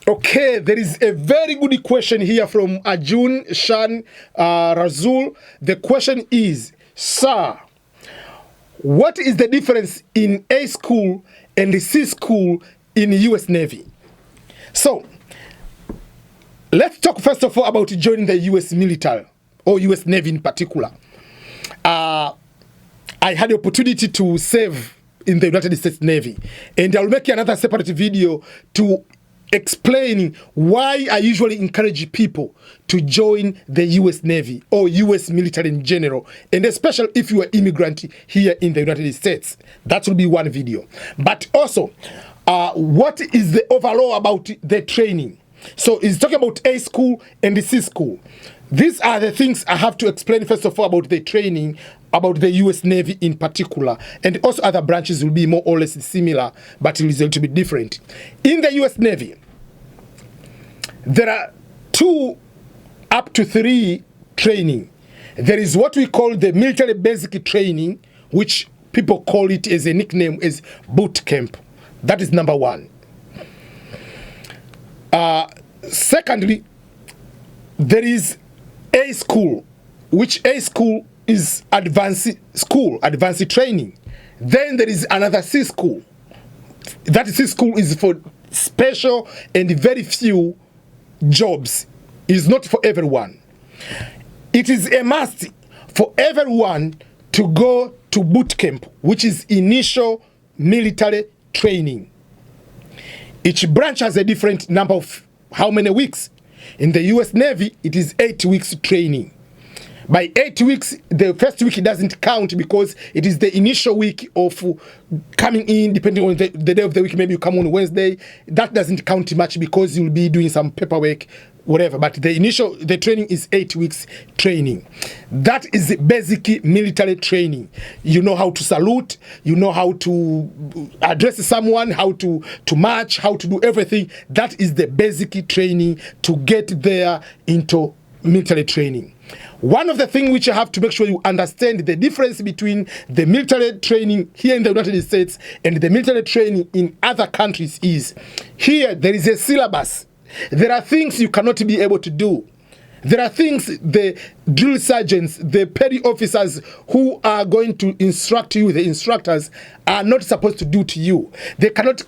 Okay, there is a very good question here from Ajun Shan Razul. The question is, sir, what is the difference in A school and C school in the US Navy? So, let's talk first of all about joining the US military, or US Navy in particular. I had the opportunity to serve in the United States Navy, and I'll make another separate video to explain why I usually encourage people to join the US Navy or US military in general, and especially if you are immigrant here in the United States. That will be one video. But also, what is the overall about the training? So it's talking about A school and the C school. These are the things I have to explain first of all about the training, about the US Navy in particular, and also other branches will be more or less similar, but it is a little bit different. In the US Navy, there are 2 up to 3 training. There is what we call the military basic training, which people call it as a nickname as boot camp. That is number 1. Secondly, there is A school, which A school is advanced school, advanced training. Then there is another C school. That C school is for special and very few jobs. It's not for everyone. It is a must for everyone to go to boot camp, which is initial military training. Each branch has a different number of how many weeks. In the US Navy, it is 8 weeks training. By 8 weeks, the first week doesn't count because it is the initial week of coming in, depending on the day of the week. Maybe you come on Wednesday. That doesn't count much because you'll be doing some paperwork, whatever. But the training is 8 weeks training. That is the basic military training. You know how to salute, you know how to address someone, how to march, how to do everything. That is the basic training to get there into military training. One of the things which you have to make sure you understand the difference between the military training here in the United States and the military training in other countries is, here there is a syllabus. There are things you cannot be able to do. There are things the drill sergeants, the petty officers who are going to instruct you, the instructors, are not supposed to do to you. They cannot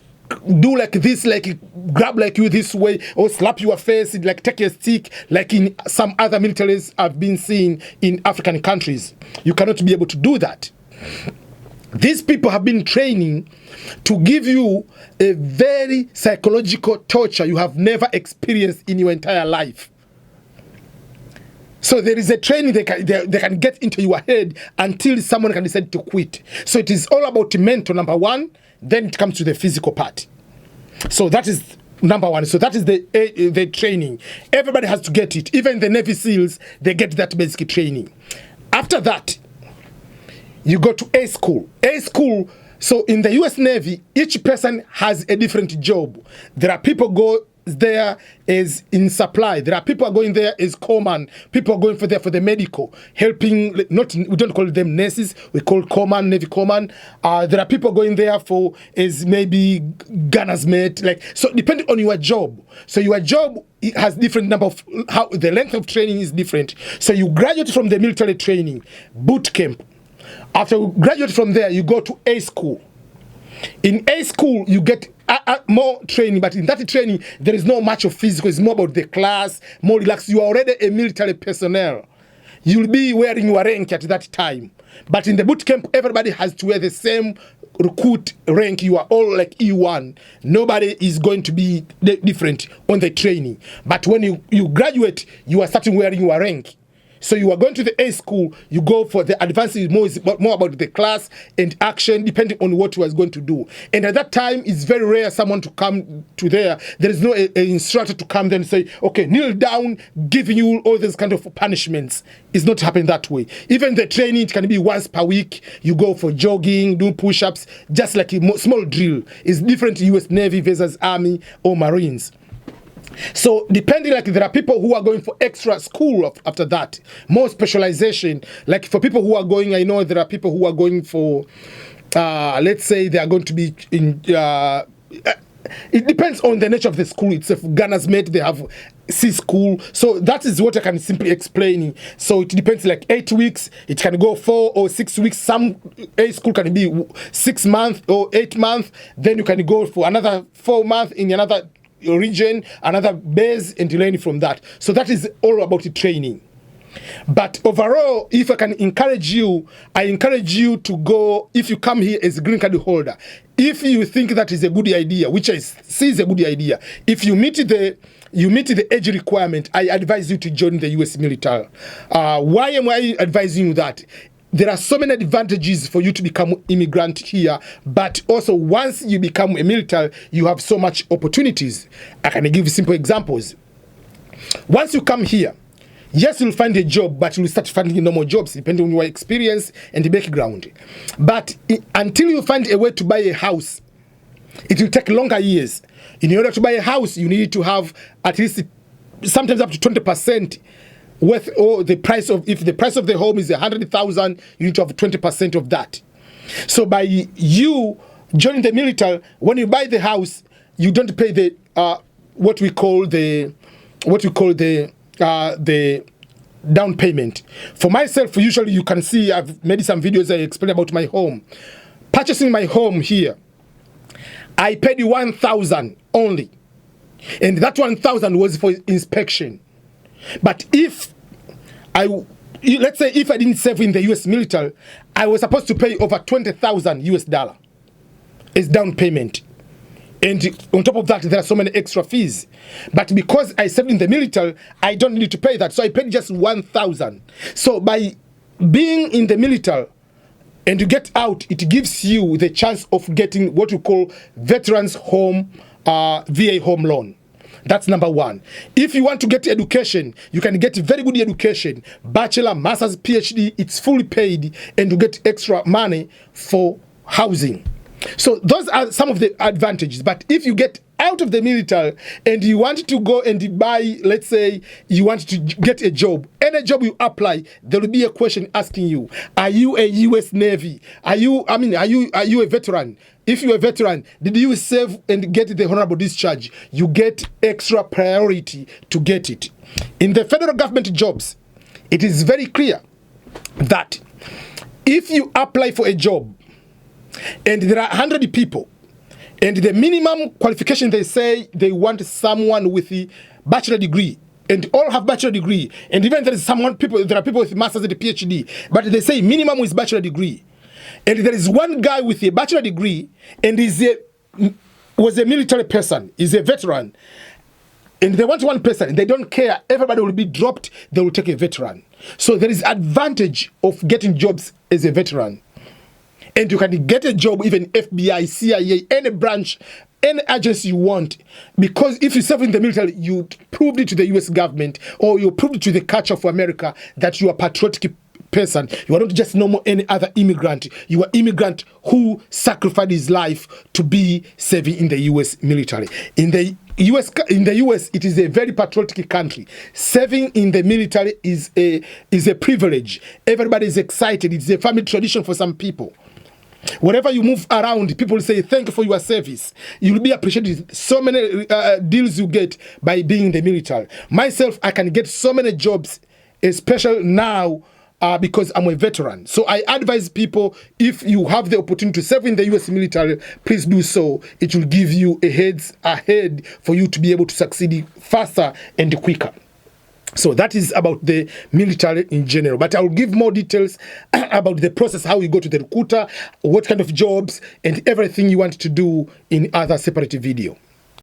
do like this, like grab like you this way, or slap your face, like take a stick, like in some other militaries I've been seeing in African countries. You cannot be able to do that. These people have been training to give you a very psychological torture you have never experienced in your entire life. So there is a training they can get into your head until someone can decide to quit. So it is all about mental, number 1, then it comes to the physical part. So that is number 1. So that is the training. Everybody has to get it. Even the Navy SEALs, they get that basic training. After that, you go to A school. A school, so in the US Navy, each person has a different job. There are people go there as in supply. There are people are going there as corpsman. People are going there for the medical, helping. We don't call them nurses. We call corpsman, Navy corpsman. There are people going there for as maybe gunner's mate. Like, so depending on your job. So your job, it has different number of how the length of training is different. So you graduate from the military training, boot camp. After you graduate from there, you go to A school. In A school, you get more training, but in that training, there is not much of physical. It's more about the class, more relaxed. You are already a military personnel. You'll be wearing your rank at that time. But in the boot camp, everybody has to wear the same recruit rank. You are all like E1. Nobody is going to be different on the training. But when you graduate, you are starting wearing your rank. So you are going to the A school, you go for the advanced, more about the class and action, depending on what you are going to do. And at that time, it's very rare someone to come to there. There is no instructor to come there and say, okay, kneel down, giving you all these kind of punishments. It's not happening that way. Even the training, it can be once per week. You go for jogging, do push-ups, just like a small drill. It's different US Navy versus Army or Marines. So depending, like there are people who are going for extra school after that, more specialization. Like for people who are going, I know there are people who are going for, let's say they are going to be in it depends on the nature of the school itself. Ghana's Mate, they have C school. So that is what I can simply explain. So it depends, like 8 weeks, it can go 4 or 6 weeks. Some A school can be 6 months or 8 months. Then you can go for another 4 months in another region, another base, and learn from that. So that is all about the training. But overall, if I can encourage you, I encourage you to go, if you come here as a green card holder, if you think that is a good idea, which I see is a good idea, if you meet the age requirement, I advise you to join the US military. Why am I advising you that? There are so many advantages for you to become immigrant here, but also once you become a military, you have so much opportunities. I can give you simple examples. Once you come here, yes, you'll find a job, but you'll start finding normal jobs depending on your experience and the background. But until you find a way to buy a house, it will take longer years. In order to buy a house, you need to have at least sometimes up to 20% worth, or the price of, if the price of the home is 100,000, you need to have 20% of that. So by you joining the military, when you buy the house, you don't pay the what we call the down payment. For myself, usually you can see I've made some videos I explain about my home. Purchasing my home here, I paid 1,000 only, and that 1,000 was for inspection. But if let's say if I didn't serve in the US military, I was supposed to pay over 20,000 US dollar as down payment. And on top of that, there are so many extra fees. But because I served in the military, I don't need to pay that. So I paid just 1,000. So by being in the military and you get out, it gives you the chance of getting what you call Veterans Home, VA Home Loan. That's number one. If you want to get education, you can get very good education. Bachelor, master's, PhD, it's fully paid, and you get extra money for housing. So those are some of the advantages. But if you get out of the military and you want to go and buy, let's say you want to get a job, any job you apply, there will be a question asking you, are you a US Navy? Are you a veteran? If you're a veteran, did you serve and get the honorable discharge? You get extra priority to get it. In the federal government jobs, it is very clear that if you apply for a job and there are 100 people, and the minimum qualification, they say they want someone with a bachelor degree, and all have bachelor degree, and even there are people with masters and a PhD, but they say minimum is bachelor degree. And there is one guy with a bachelor degree and was a military person, is a veteran, and they want one person, and they don't care, everybody will be dropped, they will take a veteran. So there is advantage of getting jobs as a veteran. And you can get a job, even FBI, CIA, any branch, any agency you want. Because if you serve in the military, you proved it to the US government, or you proved it to the culture of America that you are a patriotic person. You are not just normal any other immigrant. You are immigrant who sacrificed his life to be serving in the US military. In the US, it is a very patriotic country. Serving in the military is a privilege. Everybody is excited. It's a family tradition for some people. Wherever you move around, people say, thank you for your service. You'll be appreciated. So many deals you get by being in the military. Myself, I can get so many jobs, especially now, because I'm a veteran. So I advise people, if you have the opportunity to serve in the US military, please do so. It will give you a head ahead for you to be able to succeed faster and quicker. So that is about the military in general. But I will give more details about the process, how you go to the recruiter, what kind of jobs, and everything you want to do in other separate video.